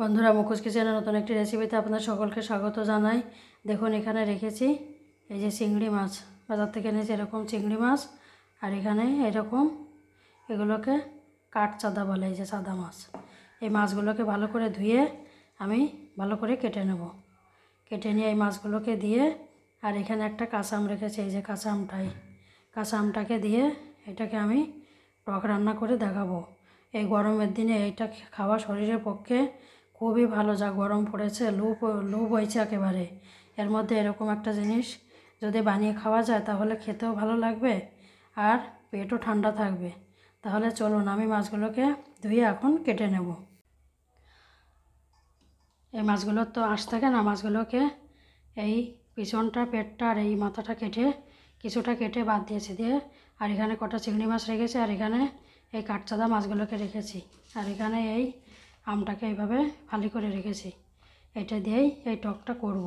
বন্ধুরা, মুখোশ কিচেনের নতুন একটি রেসিপিতে আপনাদের সকলকে স্বাগত জানাই। দেখুন এখানে রেখেছি এই যে চিংড়ি মাছ, বাজার থেকে এনেছি এরকম চিংড়ি মাছ। আর এখানে এরকম এগুলোকে কাঠচাঁদা বলে, এই যে চাঁদা মাছ। এই মাছগুলোকে ভালো করে ধুয়ে আমি ভালো করে কেটে নেব। কেটে নিয়ে এই মাছগুলোকে দিয়ে, আর এখানে একটা কাঁচা আম রেখেছি, এই যে কাঁচা আমটাকে দিয়ে এটাকে আমি টক রান্না করে দেখাবো। এই গরমের দিনে এইটা খাওয়া শরীরের পক্ষে খুবই ভালো। যা গরম পড়েছে, লু বইছে একেবারে। এর মধ্যে এরকম একটা জিনিস যদি বানিয়ে খাওয়া যায় তাহলে খেতেও ভালো লাগবে আর পেটও ঠান্ডা থাকবে। তাহলে চলুন আমি মাছগুলোকে ধুয়ে এখন কেটে নেব। এই মাছগুলোর তো আঁশ থাকে না, মাছগুলোকে এই পিছনটা, পেটটা আর এই মাথাটা কিছুটা কেটে বাদ দিয়েছি। দিয়ে আর এখানে কটা চিংড়ি মাছ রেখেছি, আর এখানে এই কাঠচাঁদা মাছগুলোকে রেখেছি, আর এখানে এই আমটাকে এইভাবে ফালি করে রেখেছি। এটা দিয়েই এই টকটা করব।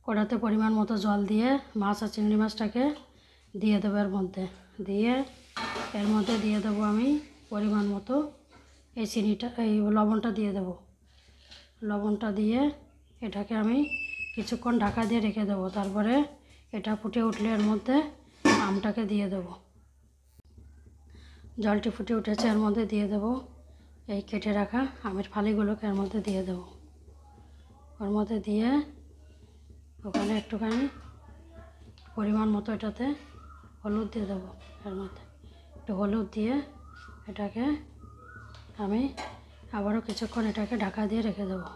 কড়াতে পরিমাণ মতো জল দিয়ে মাছ আর চিংড়ি মাছটাকে দিয়ে দেবো এর মধ্যে। এর মধ্যে দিয়ে দেবো আমি পরিমাণ মতো এই লবণটা দিয়ে দেব। লবণটা দিয়ে এটাকে আমি কিছুক্ষণ ঢাকা দিয়ে রেখে দেবো। তারপরে এটা ফুটে উঠলে এর মধ্যে আমটাকে দিয়ে দেবো। জলটি ফুটে উঠেছে, এর মধ্যে দিয়ে দেবো এই কেটে রাখা আমের ফালিগুলোকে এর মধ্যে দিয়ে দেবো। ওর মধ্যে দিয়ে ওখানে একটুখানি পরিমাণ মতো এটাতে হলুদ দিয়ে দেবো। এর মধ্যে একটু হলুদ দিয়ে এটাকে আমি আবারও কিছুক্ষণ এটাকে ঢাকা দিয়ে রেখে দেবো।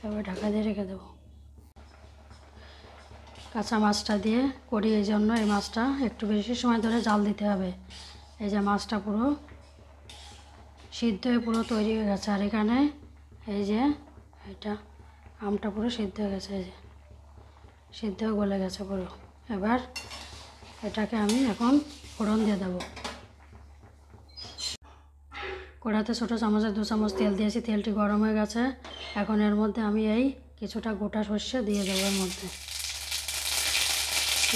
এবার ঢাকা দিয়ে রেখে দেবো। কাঁচা মাছটা দিয়ে করি, এই জন্য এই মাছটা একটু বেশি সময় ধরে জাল দিতে হবে। এই যে মাছটা পুরো সিদ্ধ হয়ে পুরো তৈরি হয়ে গেছে, আর এখানে এই যে এটা আমটা পুরো সিদ্ধ হয়ে গেছে, এই যে সিদ্ধ হয়ে গলে গেছে পুরো। এবার এটাকে আমি এখন ফোড়ন দিয়ে দেবো। কড়াতে ছোটো চামচে 2 চামচ তেল দিয়েছি, তেলটি গরম হয়ে গেছে। এখন এর মধ্যে আমি এই কিছুটা গোটা সর্ষে দিয়ে দেবো। এর মধ্যে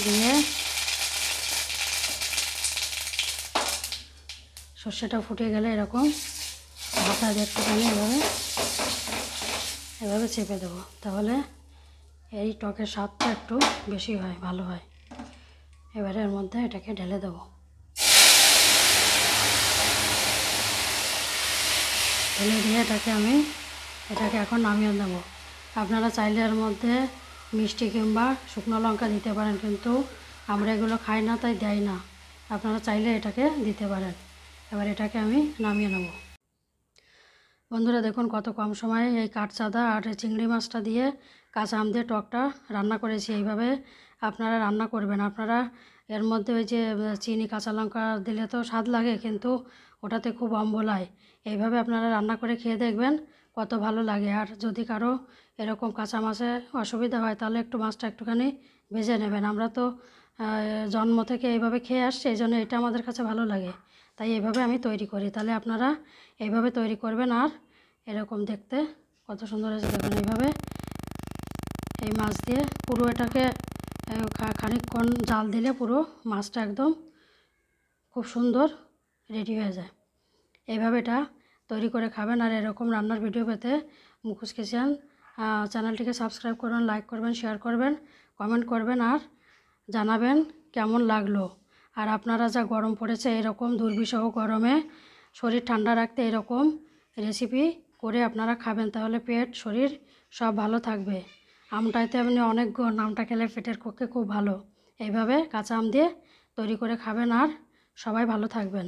দিয়ে সর্ষেটা ফুটে গেলে এরকম হাতা দিয়ে একটুখানি এভাবে চেপে দেবো। তাহলে এই টকের স্বাদটা একটু বেশি হয়, ভালো হয়। এবারে এর মধ্যে এটাকে ঢেলে দেবো। ঢেলে দিয়ে এটাকে এখন নামিয়ে দেবো। আপনারা চাইলে এর মধ্যে মিষ্টি কিংবা শুকনো লঙ্কা দিতে পারেন, কিন্তু আমরা এগুলো খাই না তাই দেয় না। আপনারা চাইলে এটাকে দিতে পারেন। এবার এটাকে আমি নামিয়ে নেব। বন্ধুরা, দেখুন কত কম সময়ে এই কাঠচাঁদা আর চিংড়ি মাছটা দিয়ে কাঁচা আম দিয়ে টকটা রান্না করেছি। এইভাবে আপনারা রান্না করবেন। আপনারা এর মধ্যে ওই যে চিনি, কাঁচা লঙ্কা দিলে তো স্বাদ লাগে, কিন্তু ওটাতে খুব অম্বল হয়। এইভাবে আপনারা রান্না করে খেয়ে দেখবেন কত ভালো লাগে। আর যদি কারো এরকম কাঁচা মাছে অসুবিধা হয় তাহলে একটু মাছটা একটুখানি ভেজে নেবেন। আমরা তো জন্ম থেকে এইভাবে খেয়ে আসছি, এই জন্য এটা আমাদের কাছে ভালো লাগে, তাই এইভাবে আমি তৈরি করি। তাহলে আপনারা এইভাবে তৈরি করবেন। আর এরকম দেখতে কত সুন্দর হয়েছে দেখুন। এইভাবে এই মাছ দিয়ে পুরো এটাকে খানিকক্ষণ জাল দিলে পুরো মাছটা একদম খুব সুন্দর রেডি হয়ে যায়। এইভাবে এটা তৈরি করে খাবেন। আর এরকম রান্নার ভিডিও পেতে মুখোশ কিচেন চ্যানেলটিকে সাবস্ক্রাইব করবেন, লাইক করবেন, শেয়ার করবেন, কমেন্ট করবেন আর জানাবেন কেমন লাগলো। আর আপনারা যা গরম পড়েছে, এরকম দুর্বিষহ গরমে শরীর ঠান্ডা রাখতে এরকম রেসিপি করে আপনারা খাবেন, তাহলে পেট, শরীর সব ভালো থাকবে। আমটাইতে আপনি অনেক গুণ, আমটা খেলে পেটের পক্ষে খুব ভালো। এইভাবে কাঁচা আম দিয়ে তৈরি করে খাবেন আর সবাই ভালো থাকবেন।